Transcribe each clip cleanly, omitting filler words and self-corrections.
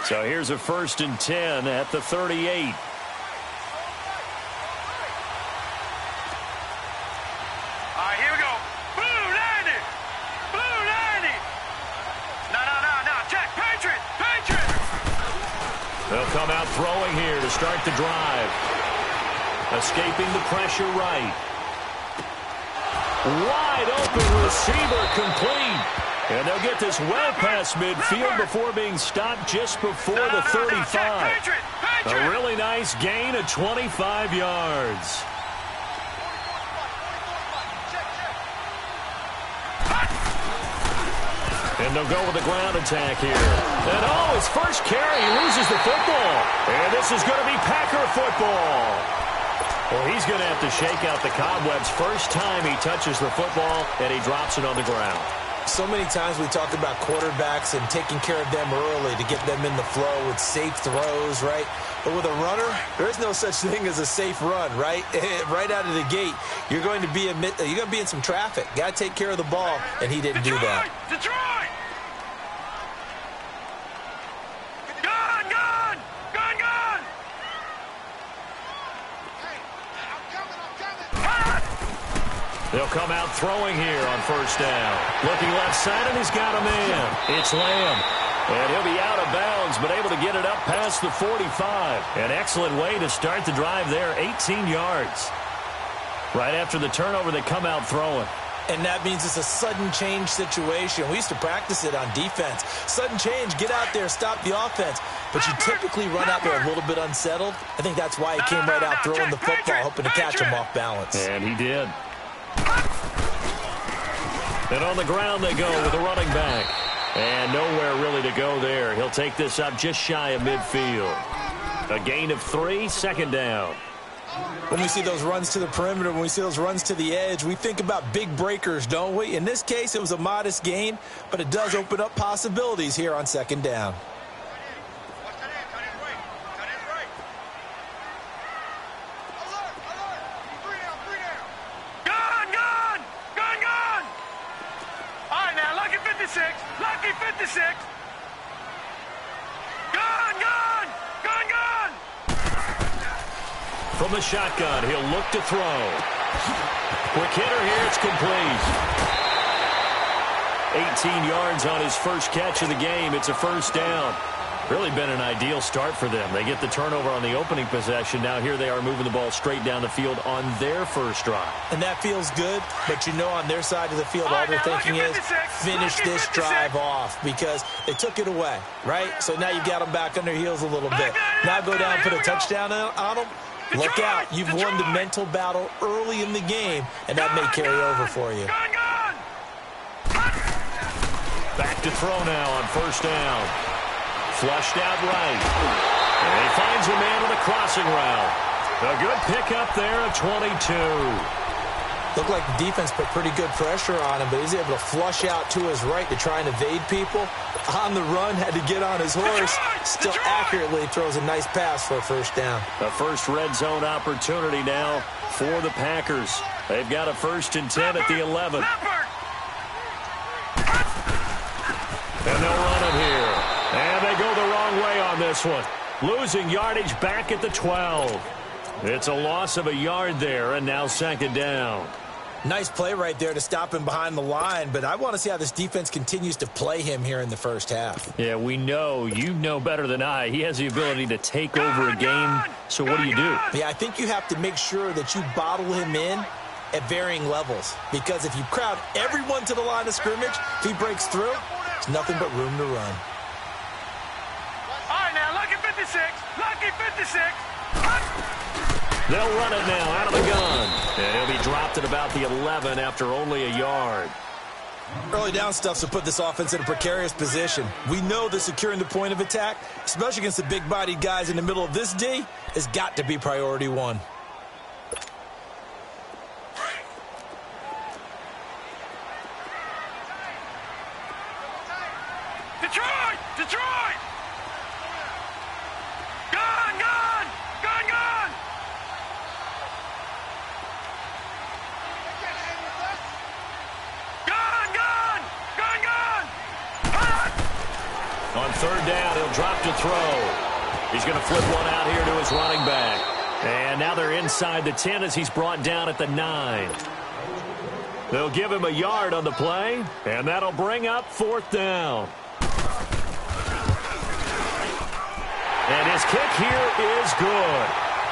So here's a 1st and 10 at the 38. They'll come out throwing here to start the drive. Escaping the pressure right. Wide open receiver complete. And they'll get this well past midfield before being stopped just before the 35. A really nice gain of 25 yards. And they'll go with the ground attack here. And his first carry, he loses the football. And this is going to be Packer football. Well, he's going to have to shake out the cobwebs first time he touches the football, and he drops it on the ground. So many times we talk about quarterbacks and taking care of them early to get them in the flow with safe throws, right? But with a runner, there is no such thing as a safe run, right? Right out of the gate, you're going to be in some traffic. Got to take care of the ball, and he didn't do that. Detroit! They'll come out throwing here on 1st down. Looking left side, and he's got a man. It's Lamb. And he'll be out of bounds, but able to get it up past the 45. An excellent way to start the drive there, 18 yards. Right after the turnover, they come out throwing. And that means it's a sudden change situation. We used to practice it on defense. Sudden change, get out there, stop the offense. But you typically run out there a little bit unsettled. I think that's why he came right out throwing the football, hoping to catch him off balance. And he did. And on the ground they go with a running back. And nowhere really to go there. He'll take this up just shy of midfield. A gain of 3, 2nd down. When we see those runs to the perimeter, when we see those runs to the edge, we think about big breakers, don't we? In this case, it was a modest gain, but it does open up possibilities here on 2nd down. Lucky 56. Gone. From the shotgun, he'll look to throw. Quick hitter here, it's complete. 18 yards on his first catch of the game. It's a 1st down. Really been an ideal start for them. They get the turnover on the opening possession. Now here they are moving the ball straight down the field on their first drive. And that feels good, but you know on their side of the field all they're thinking is finish this drive off because they took it away, right? So now you've got them back on their heels a little bit. Now go down and put a touchdown on them. Look out. You've won the mental battle early in the game, and that may carry over for you. Back to throw now on 1st down. Flushed out right. And he finds a man on the crossing route. A good pickup there at 22. Looked like the defense put pretty good pressure on him, but he's able to flush out to his right to try and evade people. On the run, had to get on his horse. Still accurately throws a nice pass for a 1st down. A first red zone opportunity now for the Packers. They've got a 1st and 10 at the 11. And they'll run it here. And they go the wrong way on this one. Losing yardage back at the 12. It's a loss of a yard there, and now 2nd down. Nice play right there to stop him behind the line, but I want to see how this defense continues to play him here in the 1st half. Yeah, we know. You know better than I. He has the ability to take over a game, so what do you do? Yeah, I think you have to make sure that you bottle him in at varying levels, because if you crowd everyone to the line of scrimmage, if he breaks through, there's nothing but room to run. All right, now, lucky 56. Lucky 56. They'll run it now out of the gun. And he'll be dropped at about the 11 after only a yard. Early down stuff to put this offense in a precarious position. We know that securing the point of attack, especially against the big-bodied guys in the middle of this D, has got to be priority 1. Detroit! Gone! On third down, he'll drop to throw. He's going to flip one out here to his running back. And now they're inside the 10 as he's brought down at the 9. They'll give him a yard on the play, and that'll bring up fourth down. And his kick here is good.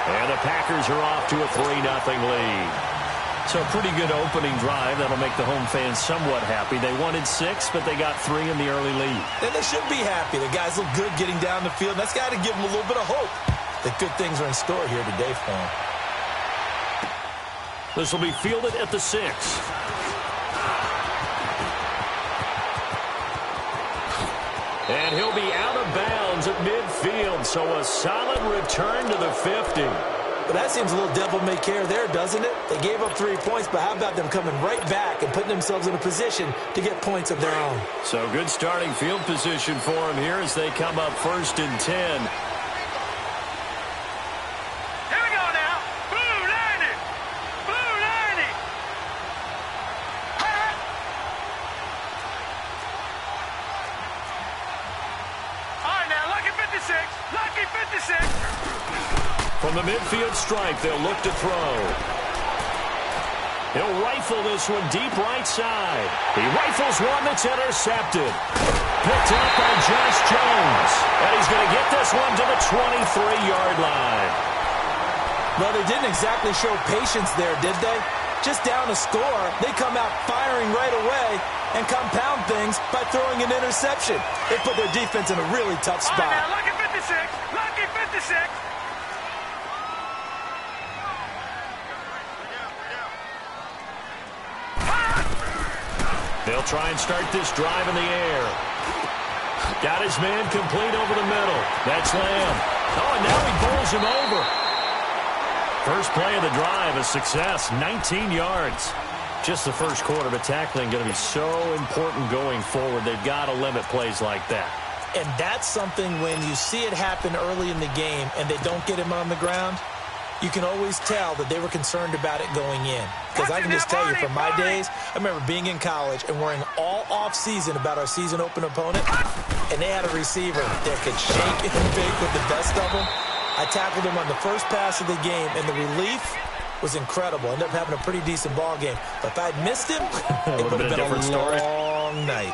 And the Packers are off to a 3-0 lead. So a pretty good opening drive. That'll make the home fans somewhat happy. They wanted 6, but they got 3 in the early lead. And they should be happy. The guys look good getting down the field. That's got to give them a little bit of hope that good things are in store here today for them. This will be fielded at the 6. And he'll be out of bounds at midfield, so a solid return to the 50. But that seems a little devil-may-care there, doesn't it? They gave up 3 points, but how about them coming right back and putting themselves in a position to get points of their own? So good starting field position for them here as they come up 1st and 10. Here we go now. Blue 90. Blue 90. All right, now, lucky 56. Lucky 56. From the midfield stripe, they'll look to throw. He'll rifle this one deep right side. He rifles one that's intercepted. Picked up by Josh Jones. And he's going to get this one to the 23-yard line. Well, they didn't exactly show patience there, did they? Just down a score, they come out firing right away and compound things by throwing an interception. They put their defense in a really tough spot. All right, now, lucky 56. Lucky 56. They'll try and start this drive in the air. Got his man complete over the middle. That's Lamb. Oh, and now he bowls him over. First play of the drive, a success, 19 yards. Just the first quarter, but tackling going to be so important going forward. They've got to limit plays like that. And that's something when you see it happen early in the game and they don't get him on the ground, you can always tell that they were concerned about it going in. Because I can just tell you, from my days, I remember being in college and worrying all off-season about our season open opponent, and they had a receiver that could shake and bake with the best of them. I tackled him on the first pass of the game, and the relief was incredible. Ended up having a pretty decent ball game. But if I'd missed him, it would have been a long night.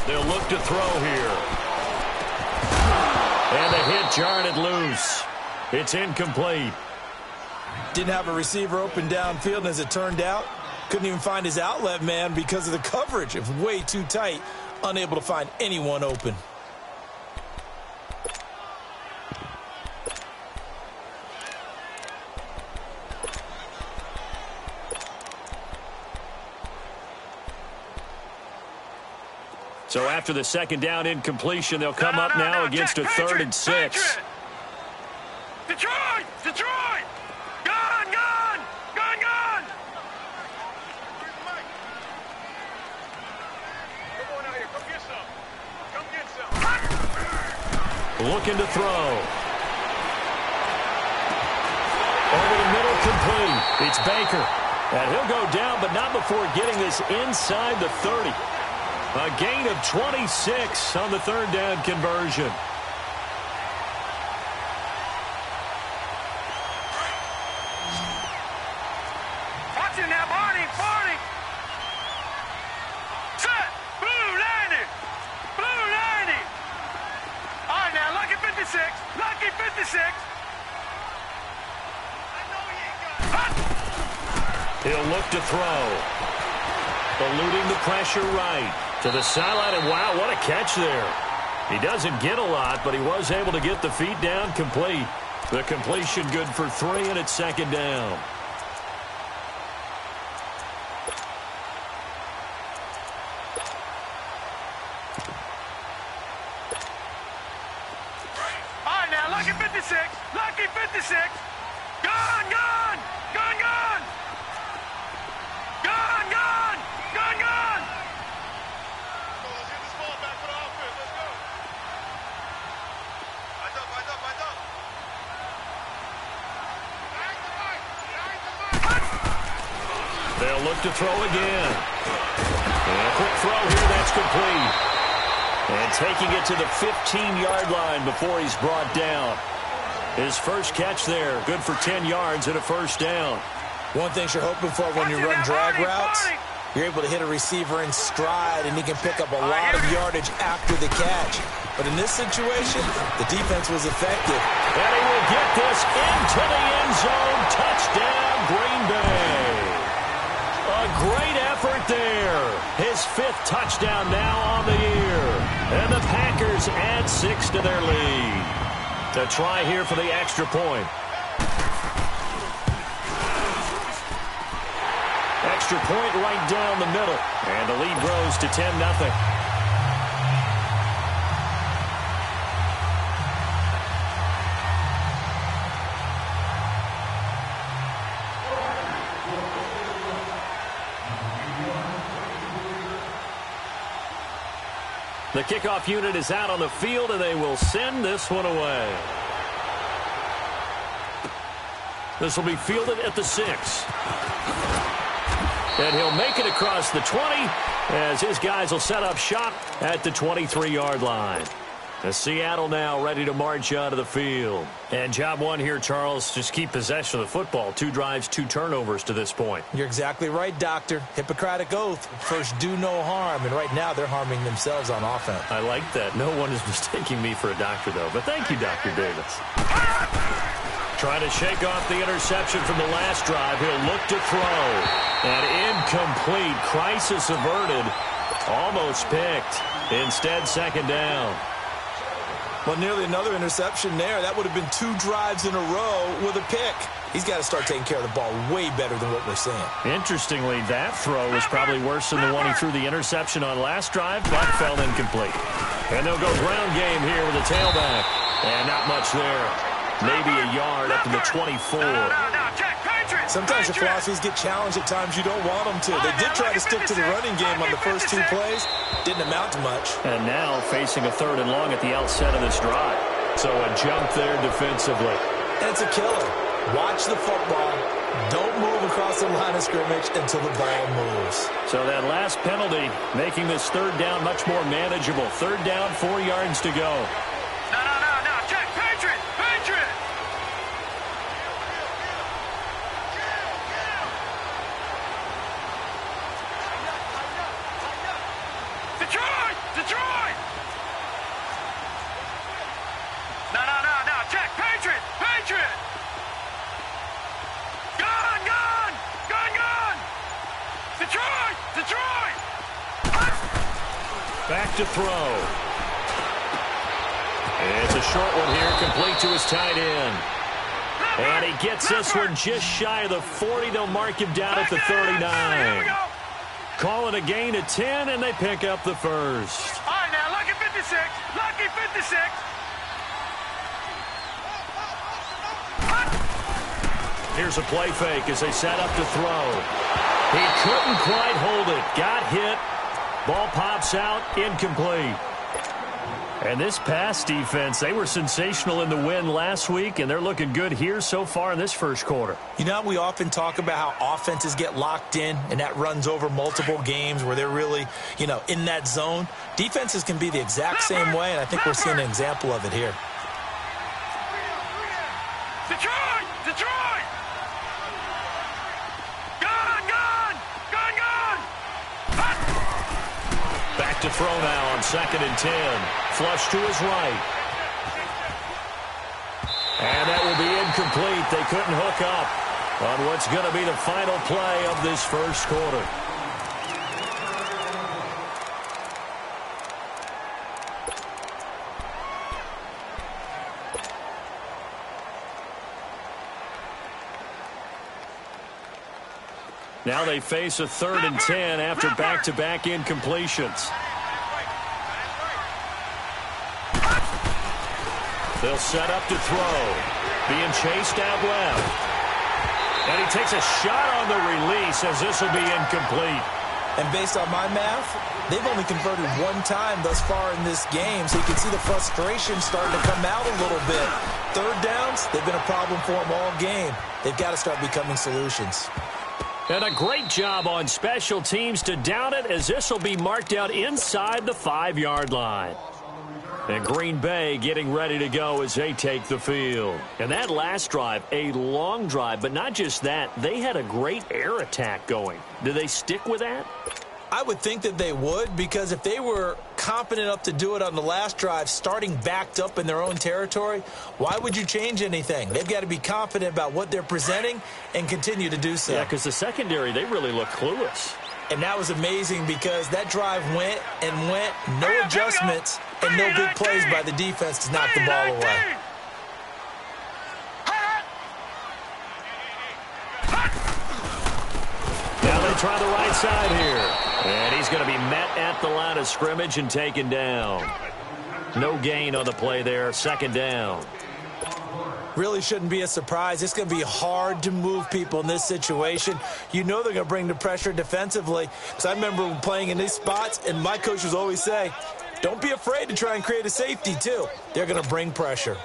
They'll look to throw here. And the hit jarred it loose. It's incomplete. Didn't have a receiver open downfield, and as it turned out, couldn't even find his outlet man because of the coverage. It was way too tight, unable to find anyone open. So after the second down incompletion, they'll come up now against a 3rd and 6. Detroit! Detroit! Gun! Gun! Gun! Gun! Come on out here. Come get some. Come get some. Looking to throw. Over the middle, complete. It's Baker. And he'll go down, but not before getting this inside the 30. A gain of 26 on the 3rd down conversion. Watch it now, Barney! Barney! Set! Blue 90! Blue 90! All right, now, lucky 56! Lucky 56! I know he ain't got it. He'll look to throw. Eluding the pressure right. To the sideline, and wow, what a catch there. He doesn't get a lot, but he was able to get the feet down complete. The completion good for 3, and it's 2nd down. They'll look to throw again. And a quick throw here, that's complete. And taking it to the 15-yard line before he's brought down. His first catch there, good for 10 yards and a first down. One thing you're hoping for when you run drag routes, you're able to hit a receiver in stride, and he can pick up a lot of yardage after the catch. But in this situation, the defense was effective. And he will get this into the end zone. Touchdown, Green Bay. A great effort there. His 5th touchdown now on the year. And the Packers add 6 to their lead. To try here for the extra point. Extra point right down the middle. And the lead grows to 10-0. The kickoff unit is out on the field, and they will send this one away. This will be fielded at the 6. And he'll make it across the 20 as his guys will set up shop at the 23-yard line. As Seattle now ready to march out of the field. And job one here, Charles, just keep possession of the football. 2 drives, 2 turnovers to this point. You're exactly right, Doctor. Hippocratic oath. First, do no harm. And right now, they're harming themselves on offense. I like that. No one is mistaking me for a doctor, though. But thank you, Dr. Davis. Trying to shake off the interception from the last drive. He'll look to throw. And incomplete. Crisis averted. Almost picked. Instead, second down. Well, nearly another interception there. That would have been 2 drives in a row with a pick. He's got to start taking care of the ball way better than what we're seeing. Interestingly, that throw was probably worse than the one he threw the interception on last drive, but fell incomplete. And they'll go ground game here with a tailback. And not much there. Maybe a yard up to the 24. Sometimes your philosophies get challenged at times you don't want them to. They did try to stick to the running game on the first 2 plays. Didn't amount to much. And now facing a 3rd and long at the outset of this drive. So a jump there defensively. And it's a killer. Watch the football. Don't move across the line of scrimmage until the ball moves. So that last penalty making this 3rd down much more manageable. 3rd down, 4 yards to go. No. Check. Patriot. Detroit! No. Check. Patriot! Gun! Detroit! Back to throw. It's a short one here, complete to his tight end. And he gets this one just shy of the 40. They'll mark him down at the 39. Call it a gain of 10, and they pick up the first. All right, now, lucky 56. Here's a play fake as they set up to throw. He couldn't quite hold it. Got hit. Ball pops out, incomplete. And this pass defense, they were sensational in the win last week, and they're looking good here so far in this first quarter. You know, we often talk about how offenses get locked in, and that runs over multiple games where they're really, in that zone. Defenses can be the exact same way, and I think we're seeing an example of it here. Detroit! Gun! Back to throw now on 2nd and 10. Flush to his right. And that will be incomplete. They couldn't hook up on what's going to be the final play of this first quarter. Now they face a 3rd and 10 after back-to-back incompletions. They'll set up to throw. Being chased out left. And he takes a shot on the release as this will be incomplete. And based on my math, they've only converted 1 time thus far in this game, so you can see the frustration starting to come out a little bit. 3rd downs, they've been a problem for them all game. They've got to start becoming solutions. And a great job on special teams to down it, as this will be marked out inside the 5-yard line. And Green Bay getting ready to go as they take the field. And that last drive, a long drive, but not just that, they had a great air attack going. Do they stick with that? I would think that they would, because if they were confident enough to do it on the last drive, starting backed up in their own territory, why would you change anything? They've got to be confident about what they're presenting and continue to do so. Yeah, because the secondary, they really look clueless. And that was amazing, because that drive went and went, no adjustments and no big plays by the defense to knock the ball away. Now they try the right side here. And he's going to be met at the line of scrimmage and taken down. No gain on the play there, 2nd down. Really shouldn't be a surprise. It's going to be hard to move people in this situation. You know they're going to bring the pressure defensively. Because I remember playing in these spots, and my coach would always say, don't be afraid to try and create a safety, too. They're going to bring pressure.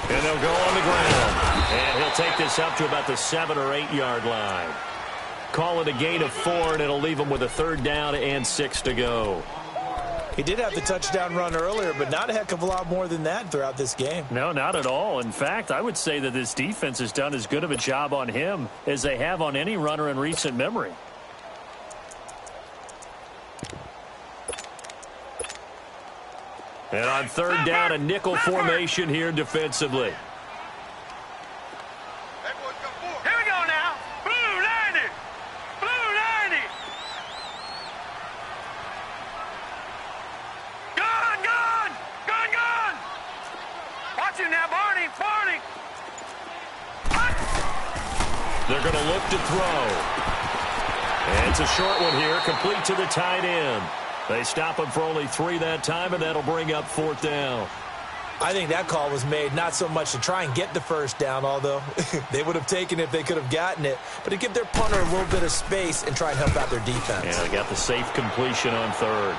And they'll go on the ground. And he'll take this up to about the 7 or 8 yard line. Call it a gain of 4, and it'll leave him with a 3rd down and 6 to go. He did have the touchdown run earlier, but not a heck of a lot more than that throughout this game. No, not at all. In fact, I would say that this defense has done as good of a job on him as they have on any runner in recent memory. And on 3rd down, a nickel formation here defensively. Here we go now. Blue 90. Blue 90. Gun, gun. Gun, gun. Watch him now, Barney. Barney. They're going to look to throw. And it's a short one here, complete to the tight end. They stop him for only 3 that time, and that'll bring up 4th down. I think that call was made not so much to try and get the 1st down, although they would have taken it if they could have gotten it, but to give their punter a little bit of space and try and help out their defense. Yeah, they got the safe completion on 3rd.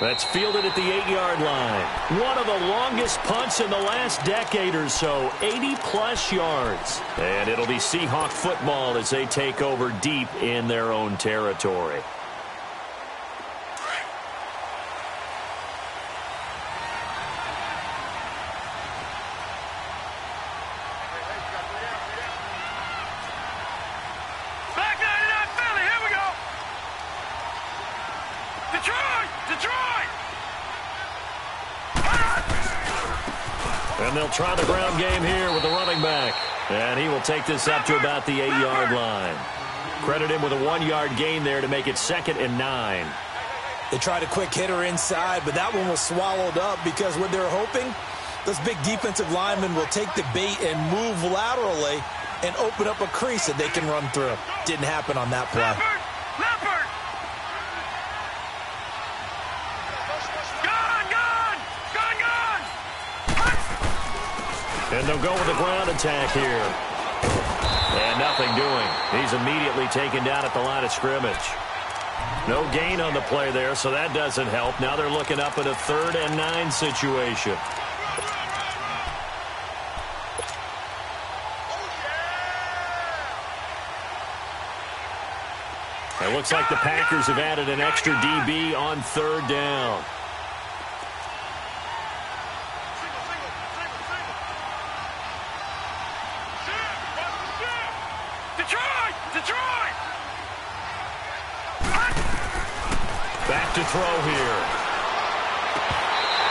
That's fielded at the 8-yard line. One of the longest punts in the last decade or so, 80-plus yards. And it'll be Seahawk football as they take over deep in their own territory. And they'll try the ground game here with the running back. And he will take this up to about the 8-yard line. Credit him with a 1-yard gain there to make it 2nd and 9. They tried a quick hitter inside, but that one was swallowed up because what they're hoping, those big defensive linemen will take the bait and move laterally and open up a crease that they can run through. Didn't happen on that play. Leopard. And they'll go with the ground attack here. And nothing doing. He's immediately taken down at the line of scrimmage. No gain on the play there, so that doesn't help. Now they're looking up at a 3rd and 9 situation. It looks like the Packers have added an extra DB on 3rd down. Back to throw here.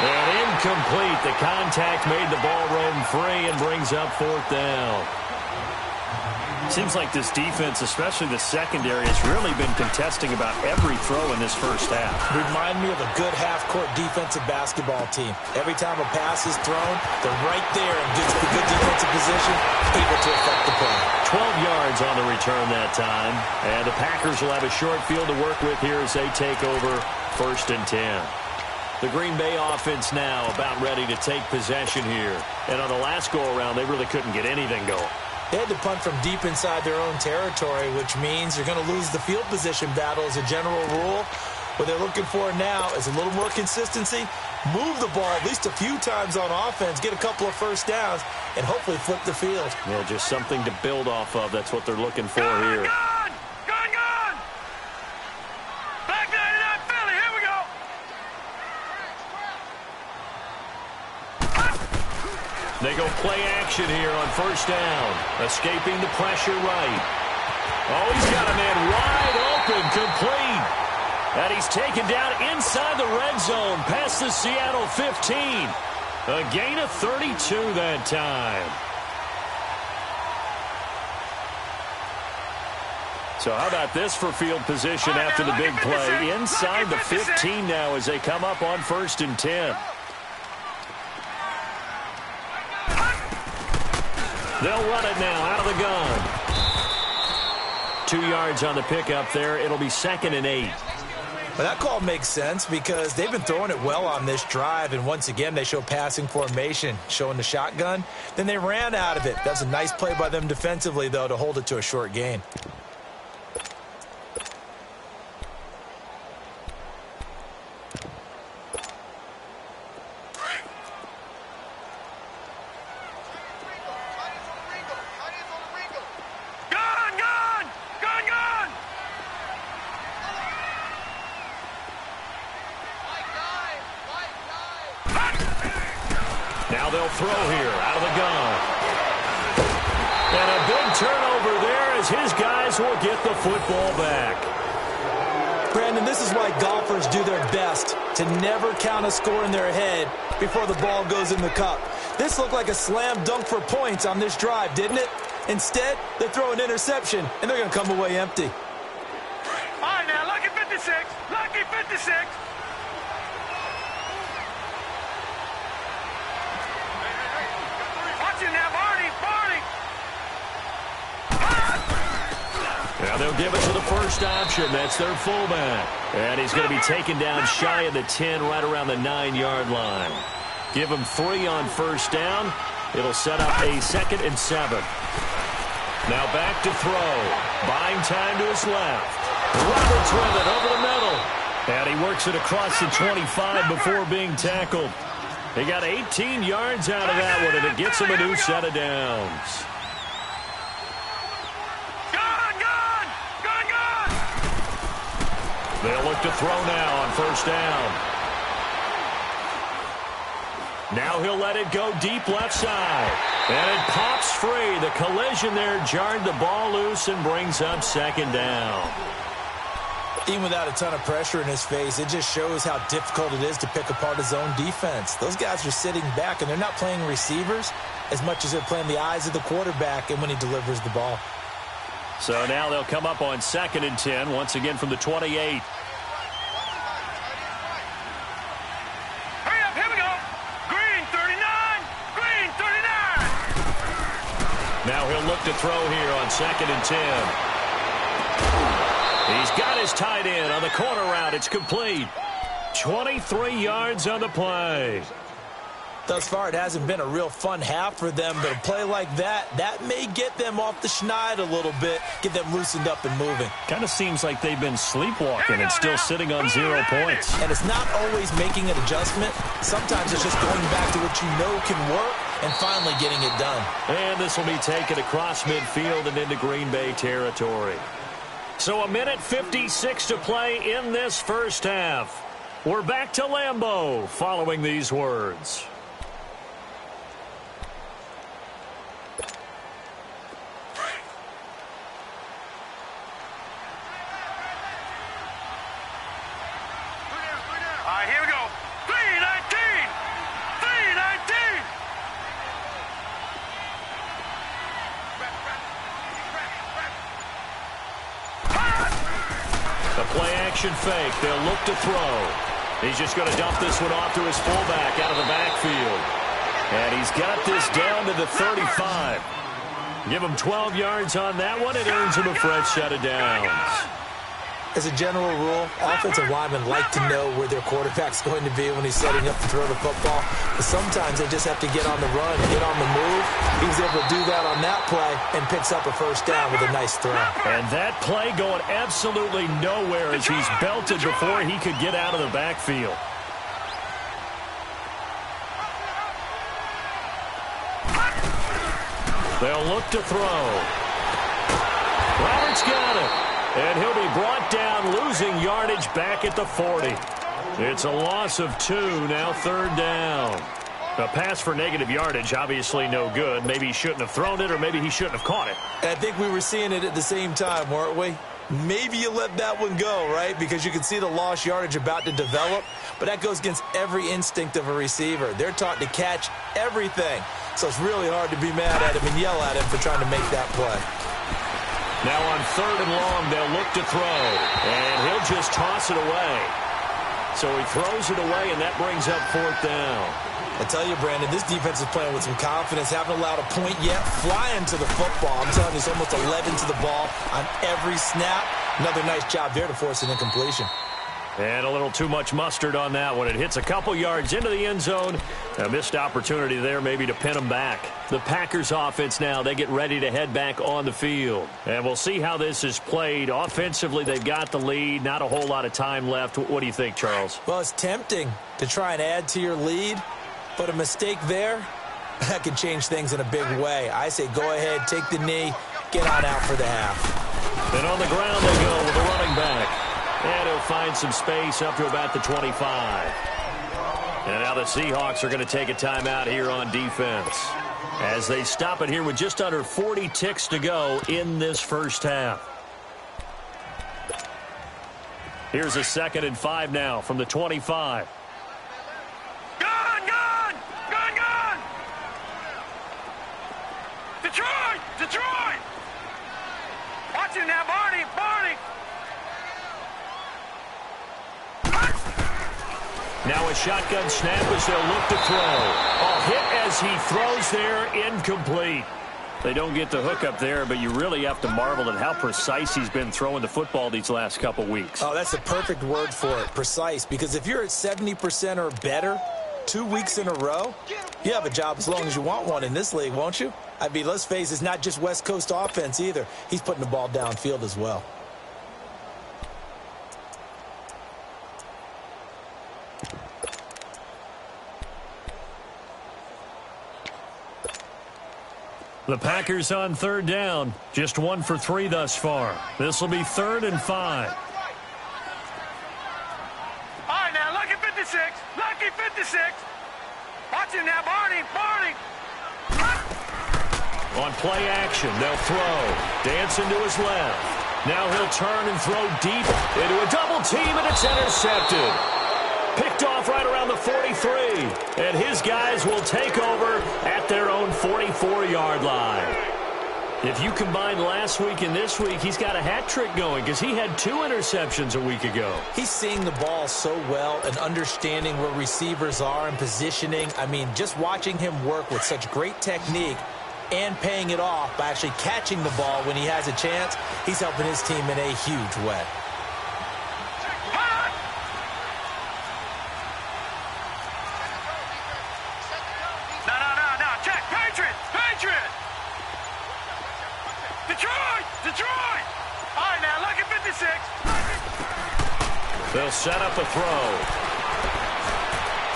And incomplete. The contact made the ball roam free and brings up 4th down. Seems like this defense, especially the secondary, has really been contesting about every throw in this first half. Remind me of a good half-court defensive basketball team. Every time a pass is thrown, they're right there in good defensive position, able to affect the play. 12 yards on the return that time. And the Packers will have a short field to work with here as they take over 1st and 10. The Green Bay offense now about ready to take possession here. And on the last go-around, they really couldn't get anything going. They had to punt from deep inside their own territory, which means you're going to lose the field position battle as a general rule. What they're looking for now is a little more consistency, move the ball at least a few times on offense, get a couple of first downs, and hopefully flip the field. Yeah, just something to build off of. That's what they're looking for here. Gone! Back 99 Philly, here we go! They go play action here on 1st down. Escaping the pressure right. Oh, he's got a man wide open, complete. And he's taken down inside the red zone past the Seattle 15. A gain of 32 that time. So how about this for field position after the big play? Inside the 15 now as they come up on 1st and 10. They'll run it now out of the gun. 2 yards on the pickup there. It'll be 2nd and 8. Well, that call makes sense because they've been throwing it well on this drive, and once again they show passing formation, showing the shotgun. Then they ran out of it. That's a nice play by them defensively, though, to hold it to a short gain. Now they'll throw here out of the gun. And a big turnover there as his guys will get the football back. Brandon, this is why golfers do their best to never count a score in their head before the ball goes in the cup. This looked like a slam dunk for points on this drive, didn't it? Instead, they throw an interception, and they're going to come away empty. All right, now, lucky 56. Lucky 56. Now they'll give it to the first option. That's their fullback. And he's going to be taken down shy of the 10, right around the 9-yard line. Give him 3 on 1st down. It'll set up a 2nd and 7. Now back to throw. Buying time to his left. Roberts with it over the middle. And he works it across the 25 before being tackled. He got 18 yards out of that one, and it gets him a new set of downs. They'll look to throw now on 1st down. Now he'll let it go deep left side. And it pops free. The collision there jarred the ball loose and brings up 2nd down. Even without a ton of pressure in his face, it just shows how difficult it is to pick apart his own defense. Those guys are sitting back, and they're not playing receivers as much as they're playing the eyes of the quarterback and when he delivers the ball. So now they'll come up on 2nd and 10, once again from the 28. Hurry up, here we go. Green 39, Green 39. Now he'll look to throw here on 2nd and 10. He's got his tight end on the corner route. It's complete. 23 yards on the play. Thus far, it hasn't been a real fun half for them, but a play like that may get them off the schneid a little bit, get them loosened up and moving. Kind of seems like they've been sleepwalking and still sitting on 0 points. And it's not always making an adjustment. Sometimes it's just going back to what you know can work and finally getting it done. And this will be taken across midfield and into Green Bay territory. So 1:56 to play in this first half. We're back to Lambeau following these words. All right, here we go. 319. 319. Formation fake. They'll look to throw. He's just going to dump this one off to his fullback out of the backfield. And he's got this down to the 35. Give him 12 yards on that one. It earns him a fresh set of downs. As a general rule, offensive linemen like to know where their quarterback's going to be when he's setting up to throw the football. But sometimes they just have to get on the run, get on the move. He was able to do that on that play and picks up a first down with a nice throw. And that play going absolutely nowhere as he's belted before he could get out of the backfield. They'll look to throw. Roberts got it. And he'll be brought down, losing yardage back at the 40. It's a loss of 2, now third down. A pass for negative yardage, obviously no good. Maybe he shouldn't have thrown it, or maybe he shouldn't have caught it. I think we were seeing it at the same time, weren't we? Maybe you let that one go, right? Because you can see the lost yardage about to develop. But that goes against every instinct of a receiver. They're taught to catch everything. So it's really hard to be mad at him and yell at him for trying to make that play. Now on third and long, they'll look to throw. And he'll just toss it away. So he throws it away, and that brings up fourth down. I tell you, Brandon, this defense is playing with some confidence. Haven't allowed a point yet. Flying to the football. I'm telling you, it's almost 11 to the ball on every snap. Another nice job there to force an incompletion. And a little too much mustard on that one. It hits a couple yards into the end zone. A missed opportunity there maybe to pin them back. The Packers offense now, they get ready to head back on the field. And we'll see how this is played. Offensively, they've got the lead. Not a whole lot of time left. What do you think, Charles? Well, it's tempting to try and add to your lead. But a mistake there, that could change things in a big way. I say go ahead, take the knee, get on out for the half. And on the ground they go with the running back. And he'll find some space up to about the 25. And now the Seahawks are going to take a timeout here on defense as they stop it here with just under 40 ticks to go in this first half. Here's a 2nd and 5 now from the 25. Detroit! Watch him now, Barney! Now a shotgun snap as they'll look to throw. A hit as he throws there, incomplete. They don't get the hook up there, but you really have to marvel at how precise he's been throwing the football these last couple weeks. Oh, that's the perfect word for it, precise, because if you're at 70% or better 2 weeks in a row, you have a job as long as you want one in this league, won't you? I mean, let's face it, it's not just West Coast offense either. He's putting the ball downfield as well. The Packers on third down. Just 1 for 3 thus far. This will be 3rd and 5. All right, now, lucky 56. Lucky 56. Watch him now, Barney. On play action, they'll throw. Dancing to his left. Now he'll turn and throw deep into a double team, and it's intercepted. Picked off right around the 43. And his guys will take over at their own 44-yard line. If you combine last week and this week, he's got a hat trick going because he had 2 interceptions a week ago. He's seeing the ball so well and understanding where receivers are and positioning. I mean, just watching him work with such great technique and paying it off by actually catching the ball when he has a chance, he's helping his team in a huge way. No, check, Patriot! Detroit! All right, now, lucky 56. They'll set up a throw.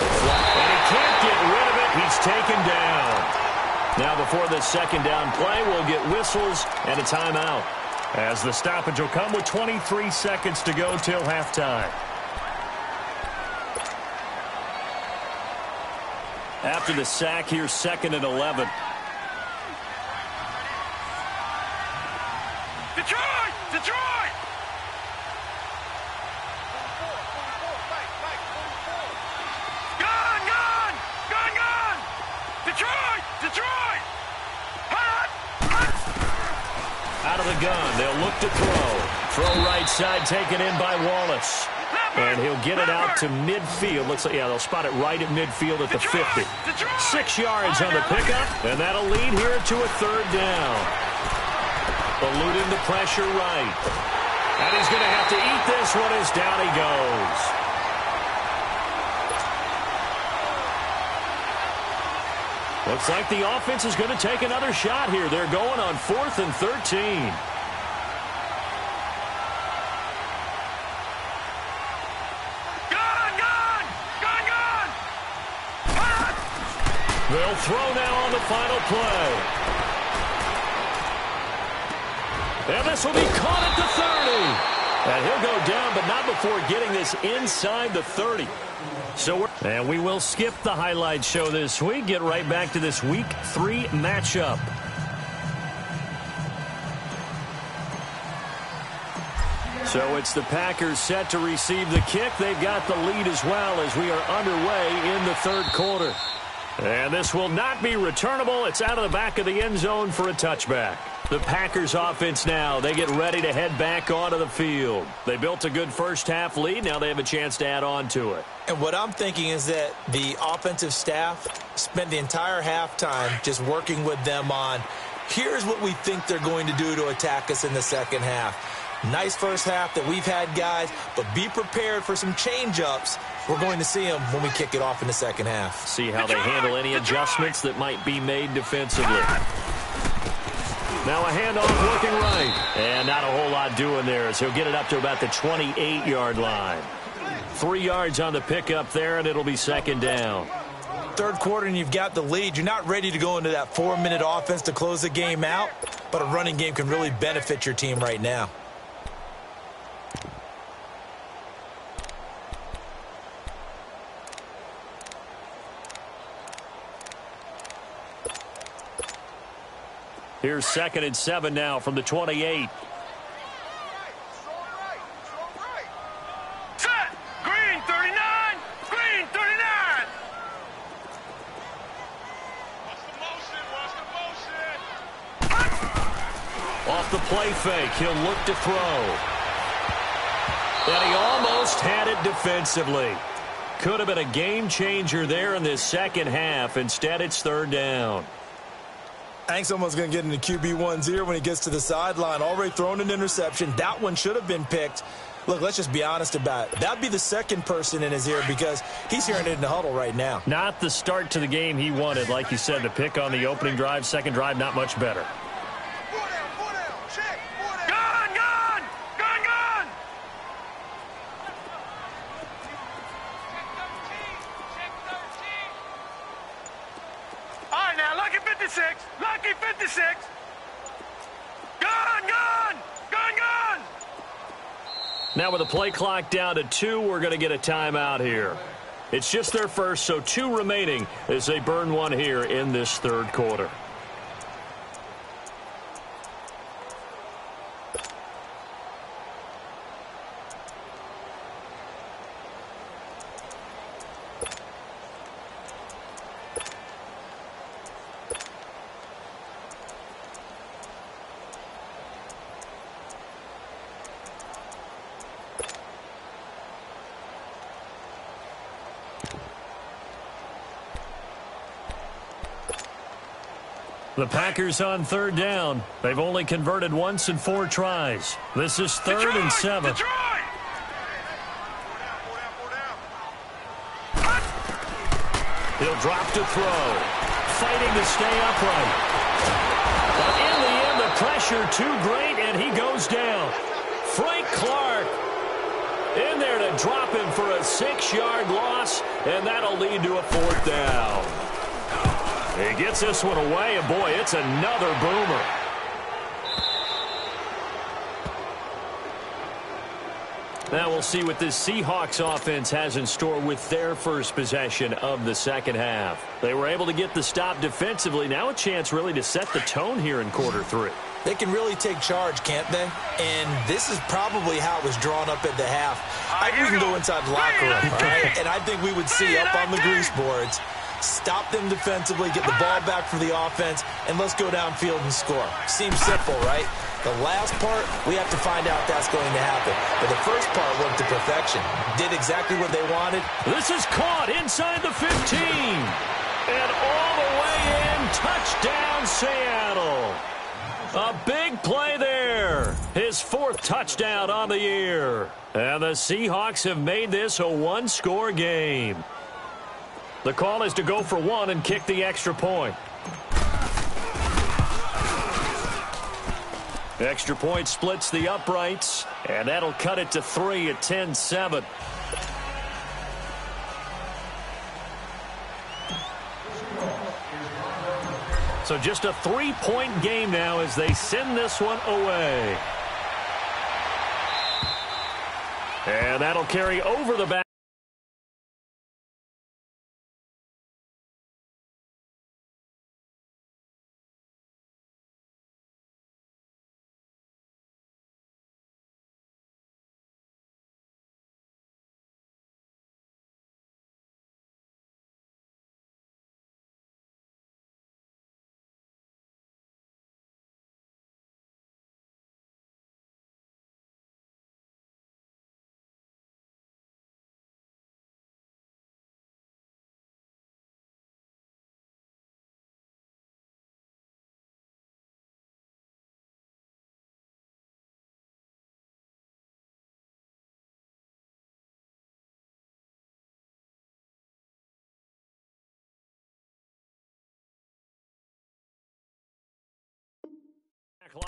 And he can't get rid of it. He's taken down. Now before the 2nd down play, we'll get whistles and a timeout, as the stoppage will come with 23 seconds to go till halftime. After the sack, here's 2nd and 11. Detroit! Gun! Detroit! Out of the gun, they'll look to throw. Throw right side taken in by Wallace. And he'll get it out to midfield. Looks like, yeah, they'll spot it right at midfield at the 50. 6 yards on the pickup, and that'll lead here to a third down. Eluding the pressure right. And he's going to have to eat this one as down he goes. Looks like the offense is going to take another shot here. They're going on 4th and 13. They'll throw now on the final play. And this will be caught at the 30. And he'll go down, but not before getting this inside the 30. And we will skip the highlight show this week. Get right back to this Week 3 matchup. So it's the Packers set to receive the kick. They've got the lead as well as we are underway in the third quarter. And this will not be returnable. It's out of the back of the end zone for a touchback. The Packers offense now, they get ready to head back onto the field. They built a good first half lead. Now they have a chance to add on to it. And what I'm thinking is that the offensive staff spent the entire halftime just working with them on, here's what we think they're going to do to attack us in the second half. Nice first half that we've had, guys, but be prepared for some change-ups. We're going to see them when we kick it off in the second half. See how they handle any adjustments that might be made defensively. Now a handoff looking right. And not a whole lot doing there as he'll get it up to about the 28-yard line. 3 yards on the pickup there, and it'll be second down. Third quarter, and you've got the lead. You're not ready to go into that 4-minute offense to close the game out, but a running game can really benefit your team right now. Here's 2nd and 7 now from the 28. Set. Green 39. Green 39. What's the motion? Off the play fake, he'll look to throw. And he almost had it defensively. Could have been a game changer there in this second half. Instead, it's third down. I think someone's going to get into QB1's ear when he gets to the sideline. Already thrown an interception. That one should have been picked. Look, let's just be honest about it. That'd be the second person in his ear because he's hearing it in the huddle right now. Not the start to the game he wanted. Like you said, the pick on the opening drive, second drive, not much better. Lucky 56. Gun. Now with the play clock down to 2, we're going to get a timeout here. It's just their first, so 2 remaining as they burn one here in this third quarter. The Packers on third down. They've only converted once in 4 tries. This is 3rd and 7. He'll drop to throw. Fighting to stay upright. But in the end, the pressure too great, and he goes down. Frank Clark in there to drop him for a 6-yard loss, and that'll lead to a 4th down. He gets this one away, and boy, it's another boomer. Now we'll see what this Seahawks offense has in store with their first possession of the second half. They were able to get the stop defensively. Now a chance really to set the tone here in quarter 3. They can really take charge, can't they? And this is probably how it was drawn up at the half. I think we can go inside the locker room, right? And I think we would see up on the grease boards, stop them defensively, get the ball back for the offense, and let's go downfield and score. Seems simple, right? The last part, we have to find out that's going to happen. But the first part worked to perfection. Did exactly what they wanted. This is caught inside the 15. And all the way in, touchdown Seattle. A big play there. His 4th touchdown on the year. And the Seahawks have made this a one-score game. The call is to go for 1 and kick the extra point. Extra point splits the uprights, and that'll cut it to 3 at 10-7. So just a 3-point game now as they send this one away. And that'll carry over the back.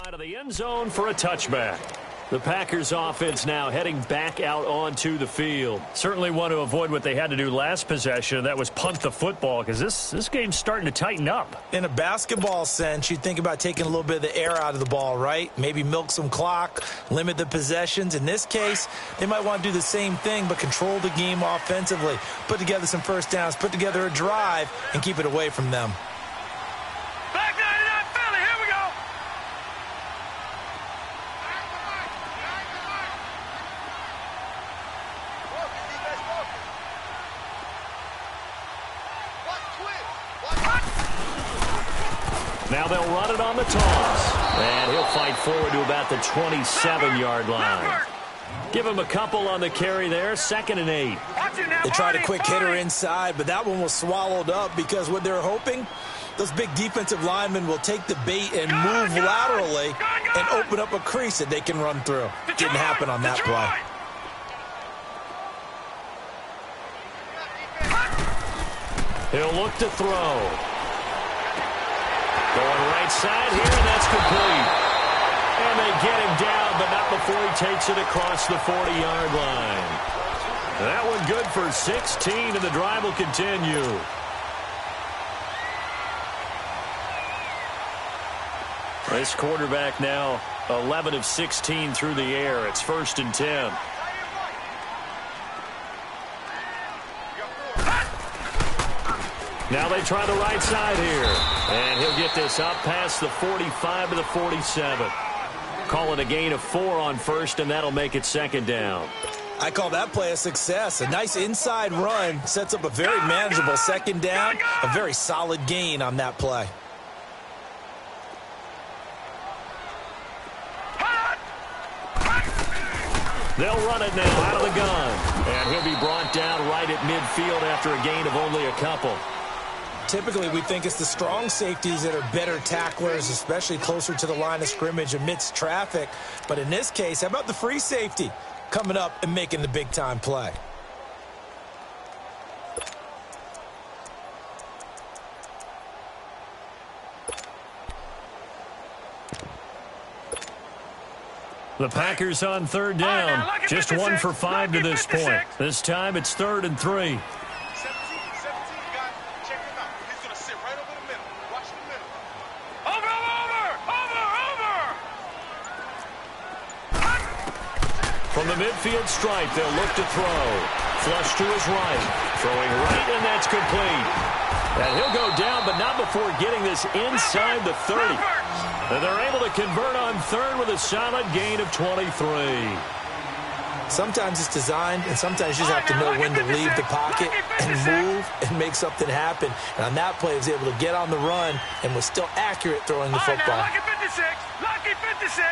Line of the end zone for a touchback. The Packers offense now heading back out onto the field. Certainly want to avoid what they had to do last possession. That was punt the football, because this game's starting to tighten up. In a basketball sense, you think about taking a little bit of the air out of the ball, right? Maybe milk some clock, limit the possessions. In this case, they might want to do the same thing, but control the game offensively. Put together some first downs, put together a drive, and keep it away from them. Now they'll run it on the toss. And he'll fight forward to about the 27-yard line. Give him a couple on the carry there. 2nd and 8. They tried a quick hitter inside, but that one was swallowed up because what they're hoping, those big defensive linemen will take the bait and move laterally and open up a crease that they can run through. Didn't happen on that play. He'll look to throw. Going right side here, and that's complete. And they get him down, but not before he takes it across the 40-yard line. That one good for 16, and the drive will continue. This quarterback now 11 of 16 through the air. It's 1st and 10. Now they try the right side here. And he'll get this up past the 45 to the 47. Call it a gain of 4 on 1st, and that'll make it 2nd down. I call that play a success. A nice inside run sets up a very manageable 2nd down. A very solid gain on that play. They'll run it now out of the gun. And he'll be brought down right at midfield after a gain of only a couple. Typically, we think it's the strong safeties that are better tacklers, especially closer to the line of scrimmage amidst traffic. But in this case, how about the free safety coming up and making the big-time play? The Packers on 3rd down. Just 1 for 5 to this point. This time it's 3rd and 3. From the midfield stripe, they'll look to throw. Flush to his right. Throwing right, and that's complete. And he'll go down, but not before getting this inside the 30. And they're able to convert on 3rd with a solid gain of 23. Sometimes it's designed, and sometimes you just have to know when to leave the pocket and move and make something happen. And on that play, he was able to get on the run and was still accurate throwing the football. Lucky 56. Lucky 56.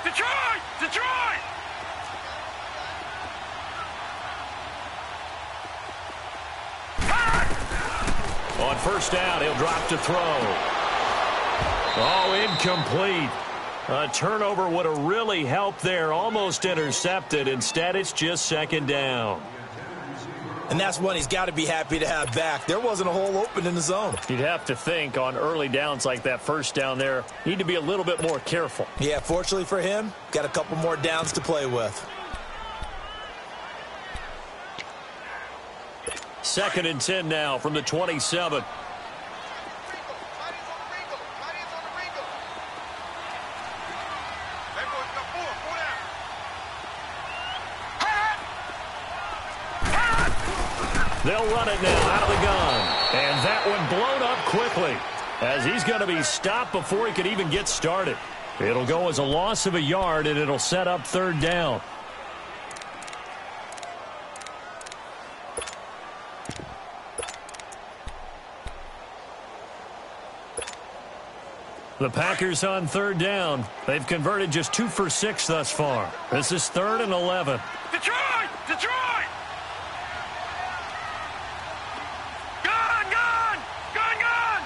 Detroit! Detroit! On first down, he'll drop to throw. Oh, incomplete. A turnover would have really helped there. Almost intercepted. Instead, it's just second down. And that's one he's got to be happy to have back. There wasn't a hole open in the zone. You'd have to think on early downs like that first down there, need to be a little bit more careful. Yeah, fortunately for him, got a couple more downs to play with. Second and 10 now from the 27. They'll run it now out of the gun. And that one blown up quickly as he's going to be stopped before he could even get started. It'll go as a loss of a yard, and it'll set up third down. The Packers on third down. They've converted just 2 for 6 thus far. This is 3rd and 11. Detroit! Detroit! Gun! Gun! Gun! Gun!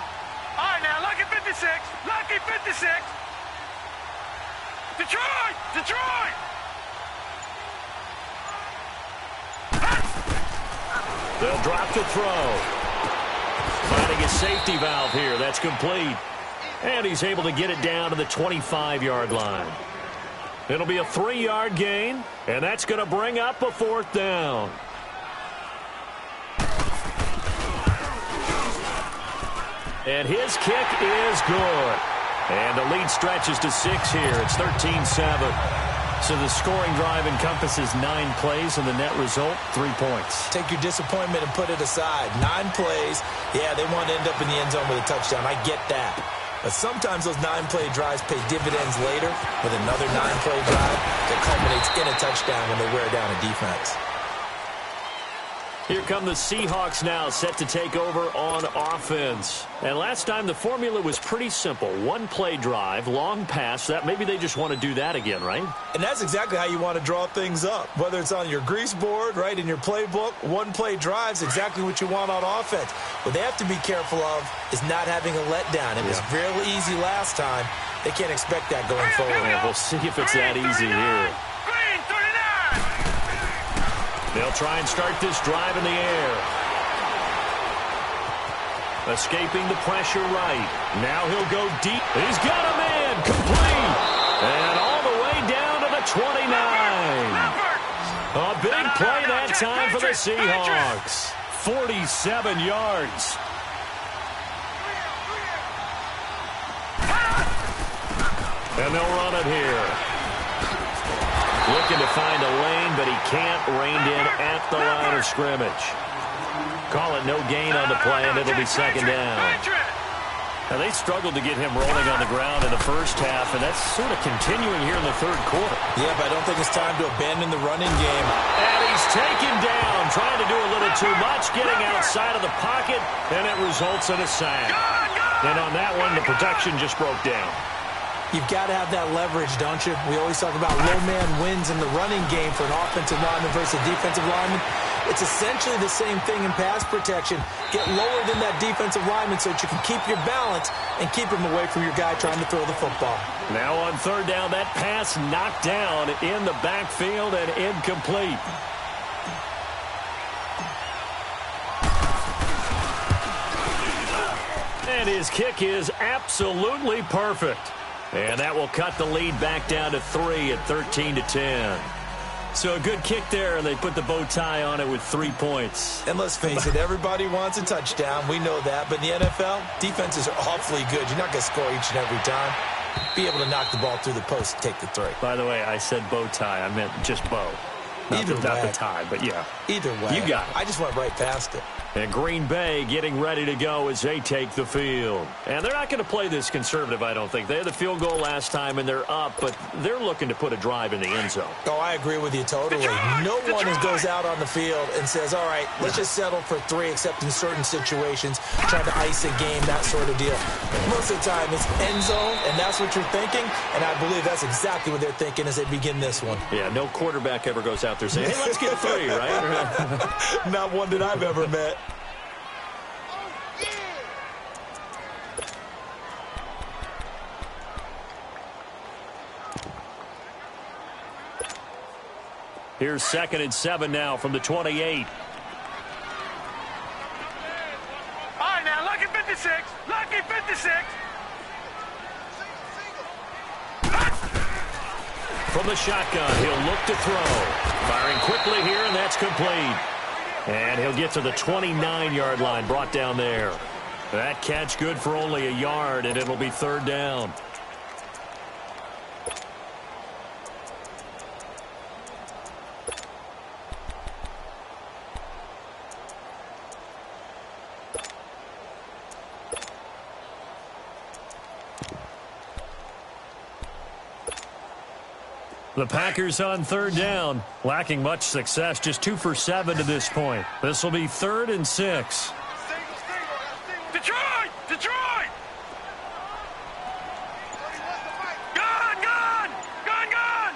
All right, now, lucky 56. Lucky 56. Detroit! Detroit! They'll drop to throw. Finding a safety valve here. That's complete. And he's able to get it down to the 25-yard line. It'll be a 3-yard gain, and that's going to bring up a 4th down. And his kick is good. And the lead stretches to 6 here. It's 13-7. So the scoring drive encompasses 9 plays, and the net result, 3 points. Take your disappointment and put it aside. 9 plays. Yeah, they want to end up in the end zone with a touchdown. I get that. But sometimes those 9-play drives pay dividends later with another 9-play drive that culminates in a touchdown when they wear down a defense. Here come the Seahawks now, set to take over on offense. And last time the formula was pretty simple. 1-play drive, long pass. That maybe they just want to do that again, right? And that's exactly how you want to draw things up. Whether it's on your grease board, right, in your playbook, 1-play drive's exactly what you want on offense. What they have to be careful of is not having a letdown. It was real easy last time. They can't expect that going forward. Yeah, we'll see if it's that easy here. They'll try and start this drive in the air. Escaping the pressure right. Now he'll go deep. He's got a man. Complete. And all the way down to the 29. A big play that time for the Seahawks. 47 yards. And they'll run it here. Looking to find a lane, but he can't. Reined in at the line of scrimmage. Call it no gain on the play, and it'll be second down. Now, they struggled to get him rolling on the ground in the first half, and that's sort of continuing here in the third quarter. Yeah, but I don't think it's time to abandon the running game. And he's taken down, trying to do a little too much, getting outside of the pocket, and it results in a sack. And on that one, the protection just broke down. You've got to have that leverage, don't you? We always talk about low man wins in the running game for an offensive lineman versus a defensive lineman. It's essentially the same thing in pass protection. Get lower than that defensive lineman so that you can keep your balance and keep him away from your guy trying to throw the football. Now on third down, that pass knocked down in the backfield and incomplete. And his kick is absolutely perfect. And that will cut the lead back down to 3 at 13-10. So a good kick there, and they put the bow tie on it with 3 points. And let's face it, everybody wants a touchdown. We know that. But in the NFL, defenses are awfully good. You're not going to score each and every time. Be able to knock the ball through the post and take the 3. By the way, I said bow tie. I meant just bow. Not the tie, but yeah. Either way. You got it. I just went right past it. And Green Bay getting ready to go as they take the field. And they're not going to play this conservative, I don't think. They had the field goal last time, and they're up, but they're looking to put a drive in the end zone. Oh, I agree with you totally. No one goes out on the field and says, all right, let's just settle for 3, except in certain situations, trying to ice a game, that sort of deal. Most of the time, it's end zone, and that's what you're thinking, and I believe that's exactly what they're thinking as they begin this one. Yeah, no quarterback ever goes out there saying, hey, let's get 3, right? Not one that I've ever met. Here's 2nd and 7 now from the 28. All right, now, lucky 56. Lucky 56. From the shotgun, he'll look to throw. Firing quickly here, and that's complete. And he'll get to the 29-yard line, brought down there. That catch good for only a yard, and it'll be 3rd down. The Packers on 3rd down, lacking much success, just 2 for 7 to this point. This will be 3rd and 6. Detroit! Detroit! Gun! Gun! Gun! Gun!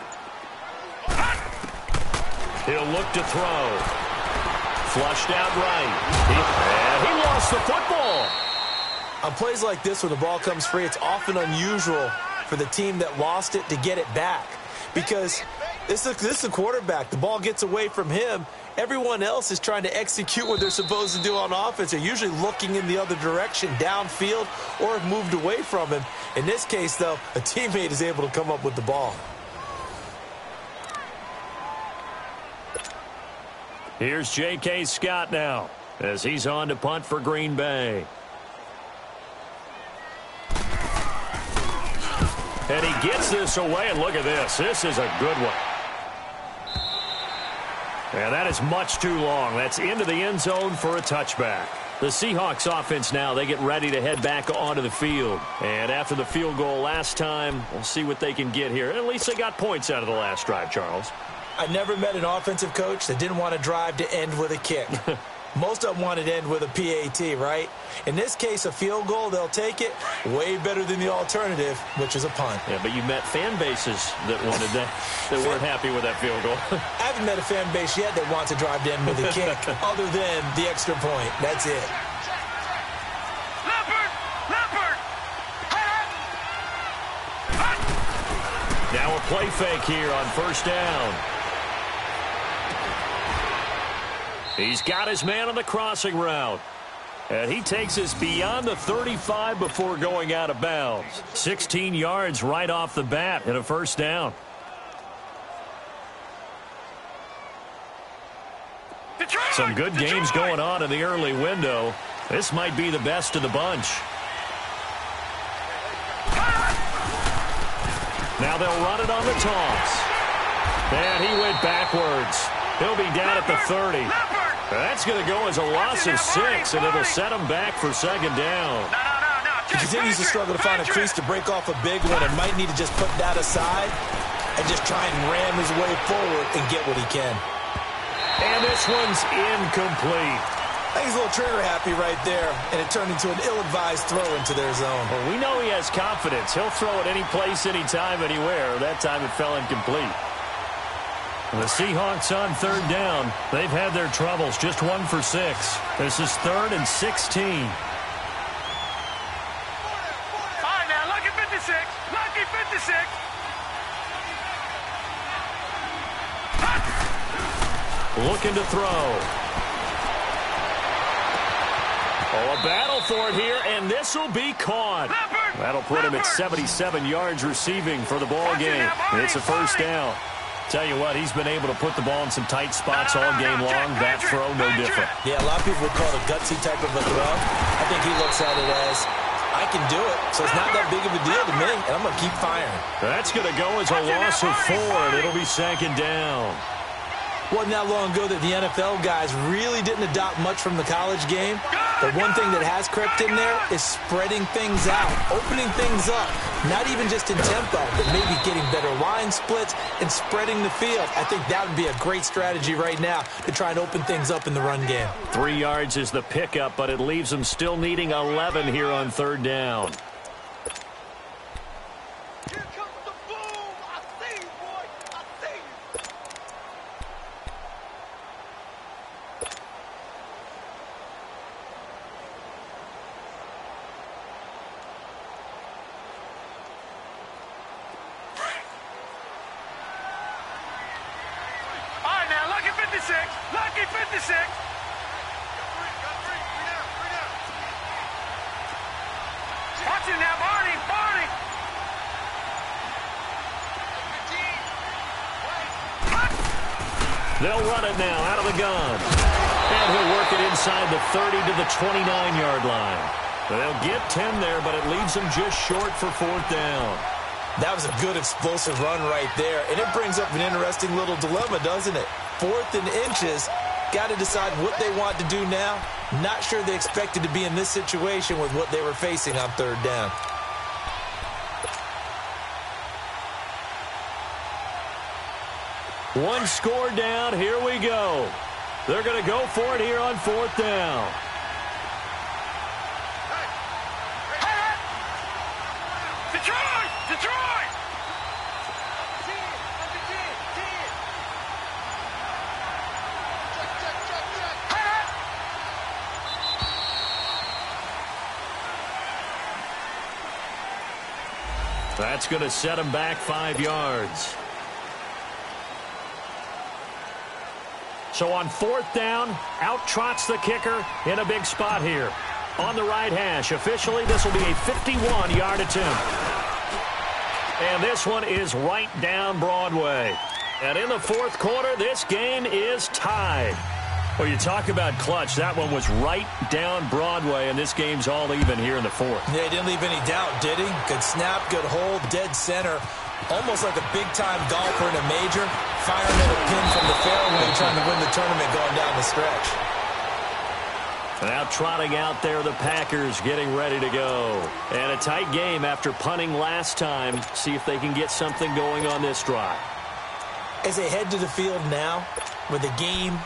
He'll look to throw. Flushed out right. And he lost the football. On plays like this, when the ball comes free, it's often unusual for the team that lost it to get it back. Because this is a quarterback. The ball gets away from him. Everyone else is trying to execute what they're supposed to do on offense. They're usually looking in the other direction, downfield, or have moved away from him. In this case, though, a teammate is able to come up with the ball. Here's J.K. Scott now as he's on to punt for Green Bay. And he gets this away, and look at this. This is a good one. And that is much too long. That's into the end zone for a touchback. The Seahawks offense now, they get ready to head back onto the field. And after the field goal last time, we'll see what they can get here. At least they got points out of the last drive, Charles. I never met an offensive coach that didn't want to drive to end with a kick. Most of them wanted to end with a PAT, right? In this case, a field goal, they'll take it. Way better than the alternative, which is a punt. Yeah, but you met fan bases that wanted that, that weren't happy with that field goal. I haven't met a fan base yet that wants to drive to end with a kick, other than the extra point. That's it. Leopard! Leopard! Now a play fake here on 1st down. He's got his man on the crossing route. And he takes us beyond the 35 before going out of bounds. 16 yards right off the bat and a 1st down. Detroit! Some good Detroit! games going on in the early window. This might be the best of the bunch. Now they'll run it on the toss. And he went backwards. He'll be down at the 30. That's going to go as a loss of 6, and it'll set him back for 2nd down. He continues to struggle to find a crease to break off a big one and might need to just put that aside and just try and ram his way forward and get what he can. And this one's incomplete. I think he's a little trigger happy right there, and it turned into an ill-advised throw into their zone. Well, we know he has confidence. He'll throw it any place, anytime, anywhere. That time it fell incomplete. The Seahawks on 3rd down. They've had their troubles, just 1 for 6. This is 3rd and 16. All right, now, lucky 56. Lucky 56. Looking to throw. Oh, a battle for it here, and this will be caught. That'll put him at 77 yards receiving for the ball game. It's a 1st down. Tell you what, he's been able to put the ball in some tight spots all game long. That throw, no different. Yeah, a lot of people would call it a gutsy type of a throw. I think he looks at it as, I can do it, so it's not that big of a deal to me, and I'm going to keep firing. That's going to go as a loss of 4, and it'll be 2nd down. Wasn't that long ago that the NFL guys really didn't adopt much from the college game. But one thing that has crept in there is spreading things out, opening things up, not even just in tempo, but maybe getting better line splits and spreading the field. I think that would be a great strategy right now to try and open things up in the run game. 3 yards is the pickup, but it leaves them still needing 11 here on third down. Lucky 56. Watch it now, Barney. They'll run it now out of the gun. And he'll work it inside the 30 to the 29-yard line. They'll get 10 there, but it leaves them just short for fourth down. That was a good explosive run right there. And it brings up an interesting little dilemma, doesn't it? 4th and inches. Got to decide what they want to do now. Not sure they expected to be in this situation with what they were facing on third down. One score down. Here we go. They're going to go for it here on fourth down. Detroit! That's going to set him back 5 yards. So on fourth down, out trots the kicker in a big spot here. On the right hash, officially this will be a 51-yard attempt. And this one is right down Broadway. And in the fourth quarter, this game is tied. Well, you talk about clutch. That one was right down Broadway, and this game's all even here in the fourth. Yeah, he didn't leave any doubt, did he? Good snap, good hold, dead center. Almost like a big-time golfer in a major, firing at a pin from the fairway, trying to win the tournament going down the stretch. Now trotting out there, the Packers getting ready to go. And a tight game after punting last time. See if they can get something going on this drive. As they head to the field now, with the game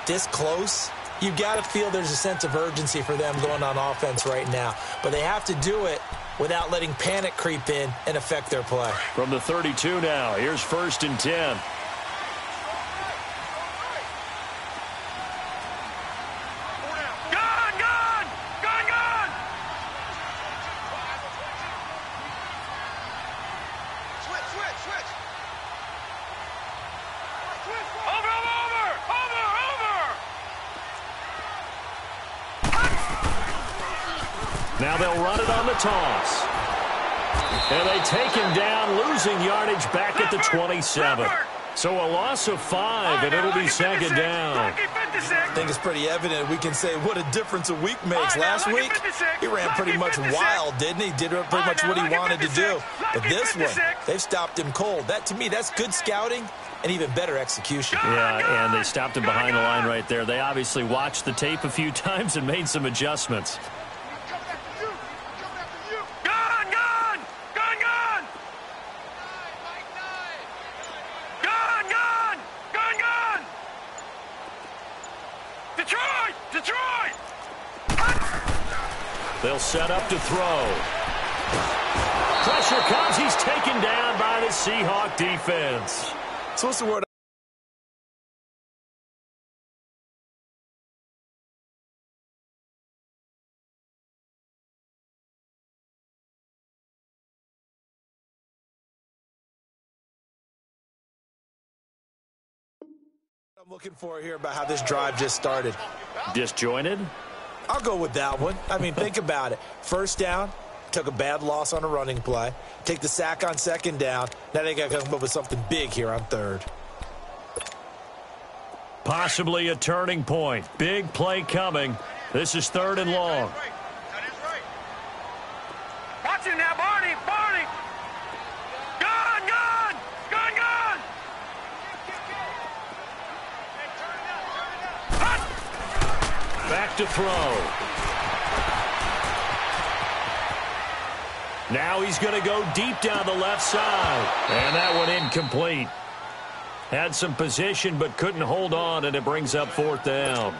this close, you've got to feel there's a sense of urgency for them going on offense right now. But they have to do it without letting panic creep in and affect their play. From the 32 now, here's 1st and 10. Now they'll run it on the toss. And they take him down, losing yardage back at the 27. So a loss of 5, and it'll be second down. I think it's pretty evident. We can say what a difference a week makes. Last week, he ran pretty much wild, didn't he? Did pretty much what he wanted to do. But this one, they've stopped him cold. That, to me, that's good scouting and even better execution. Yeah, and they stopped him behind the line right there. They obviously watched the tape a few times and made some adjustments. They'll set up to throw. Pressure comes. He's taken down by the Seahawk defense. So what's the word? I'm looking for here about how this drive just started. Disjointed? I'll go with that one. I mean, think about it. First down, took a bad loss on a running play. Take the sack on second down. Now they got to come up with something big here on third. Possibly a turning point. Big play coming. This is 3rd and long. Watch it now, Barney. Gun. Back to throw. Now he's going to go deep down the left side. And that one incomplete. Had some position but couldn't hold on, and it brings up 4th down.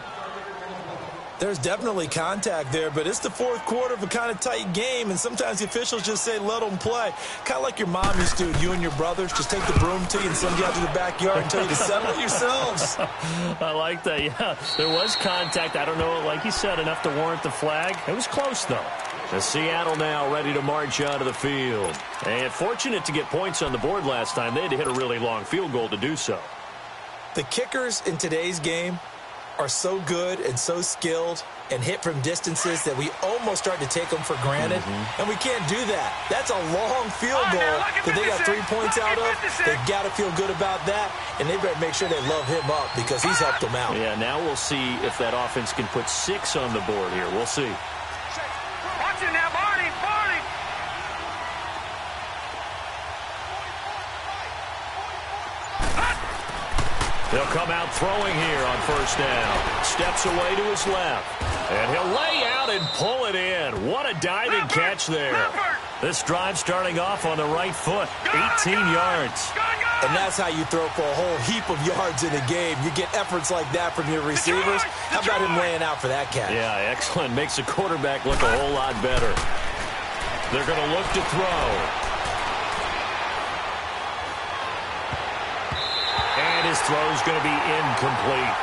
There's definitely contact there, but it's the 4th quarter of a kind of tight game, and sometimes the officials just say let them play. Kind of like your mom used to, you and your brothers just take the broom to you and send you out to the backyard and tell you to settle it yourselves. I like that, yeah. There was contact. I don't know, like you said, enough to warrant the flag. It was close, though. The Seattle now ready to march onto the field. And fortunate to get points on the board last time. They had to hit a really long field goal to do so. The kickers in today's game are so good and so skilled and hit from distances that we almost start to take them for granted, and we can't do that. That's a long field goal that they got 3 points out of. They've got to feel good about that, and they better make sure they love him up because he's helped them out. Yeah, now we'll see if that offense can put 6 on the board here. We'll see. Watch it now, Barney, Barney. He'll come out throwing here on 1st down. Steps away to his left. And he'll lay out and pull it in. What a diving catch there. This drive starting off on the right foot. 18 yards. And that's how you throw for a whole heap of yards in a game. You get efforts like that from your receivers. How about him laying out for that catch? Yeah, excellent. Makes the quarterback look a whole lot better. They're going to look to throw. And his throw's going to be incomplete.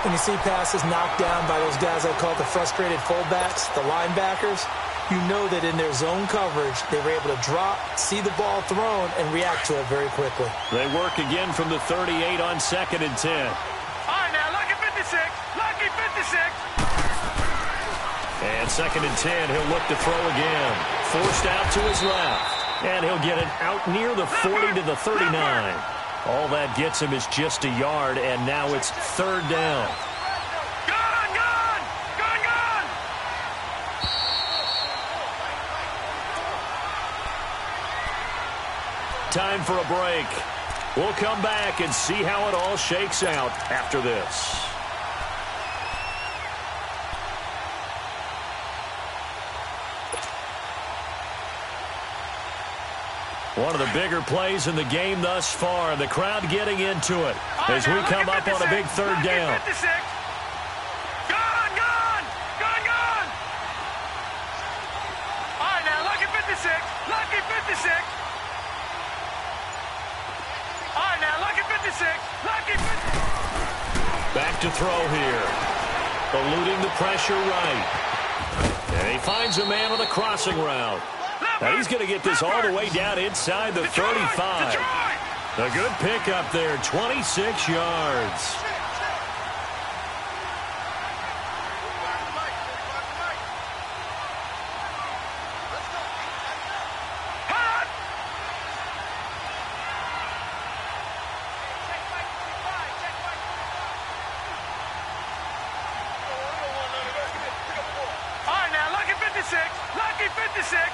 When you see passes knocked down by those guys I call the frustrated fullbacks, the linebackers, you know that in their zone coverage, they were able to drop, see the ball thrown, and react to it very quickly. They work again from the 38 on 2nd and 10. All right, now, lucky 56. Lucky 56. And 2nd and 10, he'll look to throw again. Forced out to his left. And he'll get it out near the 40 to the 39. All that gets him is just a yard, and now it's 3rd down. Gone, gone, gone, gone. Time for a break. We'll come back and see how it all shakes out after this. One of the bigger plays in the game thus far. The crowd getting into it as we come up on a big 3rd down. Gone, gone, gone, gone. All right, now, lucky 56. Lucky 56. All right, now, lucky 56. Lucky 56. Back to throw here. Eluding the pressure right. And he finds a man on the crossing route. Now he's going to get this all the way down inside the 35. A good pickup there, 26 yards. All right, now, lucky 56. Lucky 56.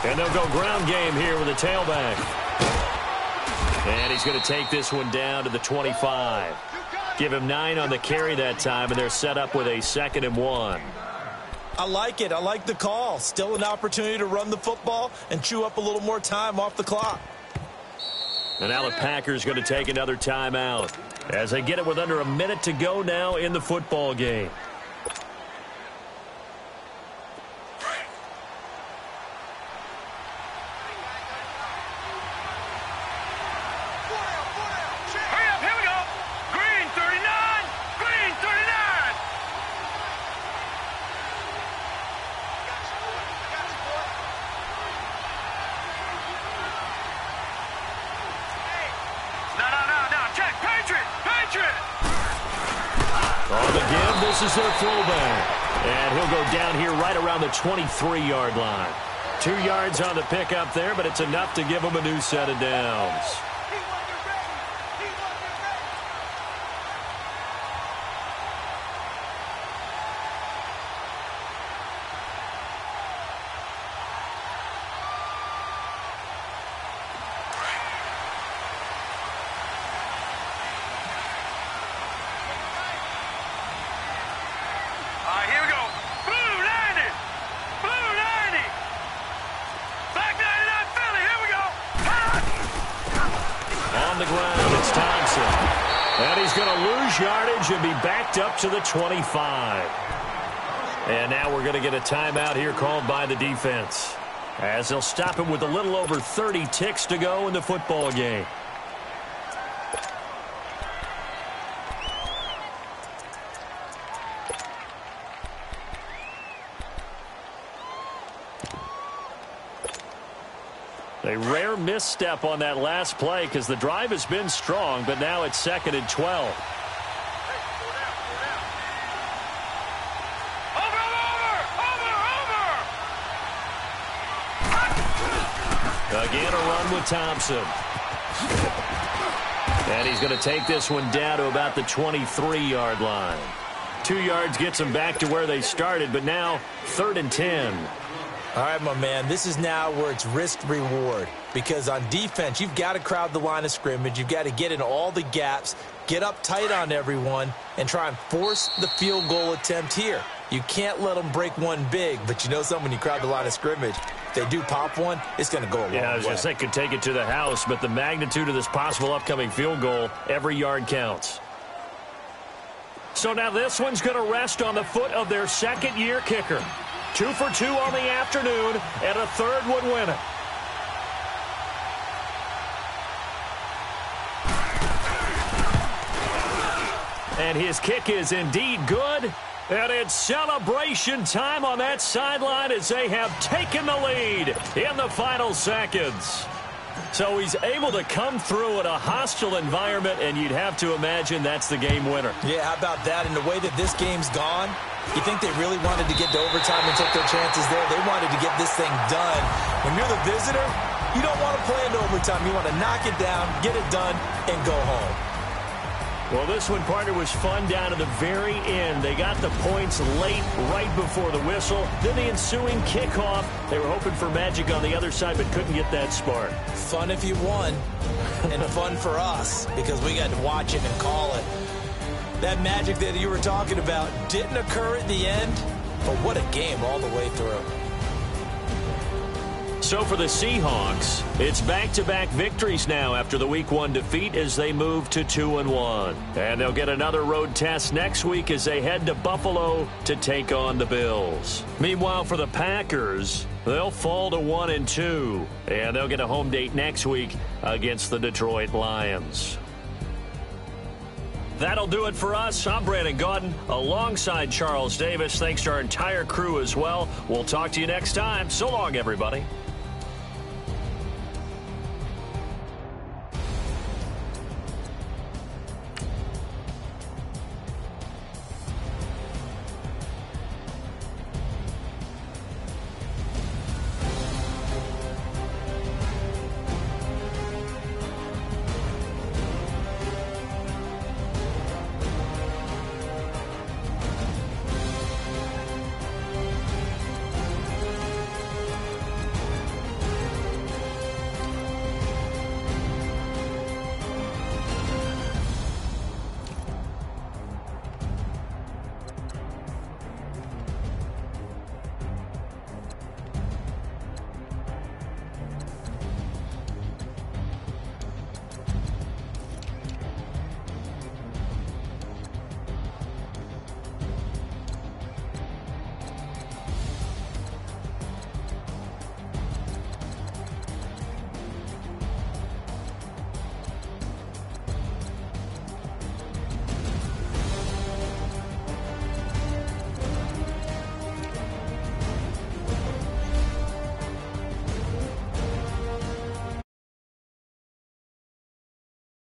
And they'll go ground game here with a tailback. And he's going to take this one down to the 25. Give him 9 on the carry that time, and they're set up with a 2nd and 1. I like it. I like the call. Still an opportunity to run the football and chew up a little more time off the clock. And now the Packers going to take another timeout as they get it with under a minute to go now in the football game. On the give, this is their fullback. And he'll go down here right around the 23-yard line. 2 yards on the pickup there, but it's enough to give them a new set of downs. the ground. It's Thompson. And he's going to lose yardage and be backed up to the 25. And now we're going to get a timeout here called by the defense, as they'll stop him with a little over 30 ticks to go in the football game. A rare misstep on that last play because the drive has been strong, but now it's 2nd and 12. Again, a run with Thompson. And he's going to take this one down to about the 23-yard line. 2 yards gets him back to where they started, but now 3rd and 10. All right, my man, this is now where it's risk-reward, because on defense, you've got to crowd the line of scrimmage. You've got to get in all the gaps, get up tight on everyone, and try and force the field goal attempt here. You can't let them break one big, but you know something, when you crowd the line of scrimmage, if they do pop one, it's going to go a long way. Yeah, I was going to say, could take it to the house, but the magnitude of this possible upcoming field goal, every yard counts. So now this one's going to rest on the foot of their second-year kicker. 2 for 2 on the afternoon, and a third would win it. And his kick is indeed good. And it's celebration time on that sideline as they have taken the lead in the final seconds. So he's able to come through in a hostile environment, and you'd have to imagine that's the game winner. Yeah, how about that? And the way that this game's gone, you think they really wanted to get to overtime and took their chances there? They wanted to get this thing done. When you're the visitor, you don't want to play into overtime. You want to knock it down, get it done, and go home. Well, this one, partner, was fun down to the very end. They got the points late, right before the whistle. Then the ensuing kickoff. They were hoping for magic on the other side, but couldn't get that spark. Fun if you won, and fun for us, because we got to watch it and call it. That magic that you were talking about didn't occur at the end, but what a game all the way through. So for the Seahawks, it's back-to-back victories now after the Week 1 defeat as they move to 2-1. And they'll get another road test next week as they head to Buffalo to take on the Bills. Meanwhile, for the Packers, they'll fall to 1-2, and they'll get a home date next week against the Detroit Lions. That'll do it for us. I'm Brandon Gaudin alongside Charles Davis. Thanks to our entire crew as well. We'll talk to you next time. So long, everybody.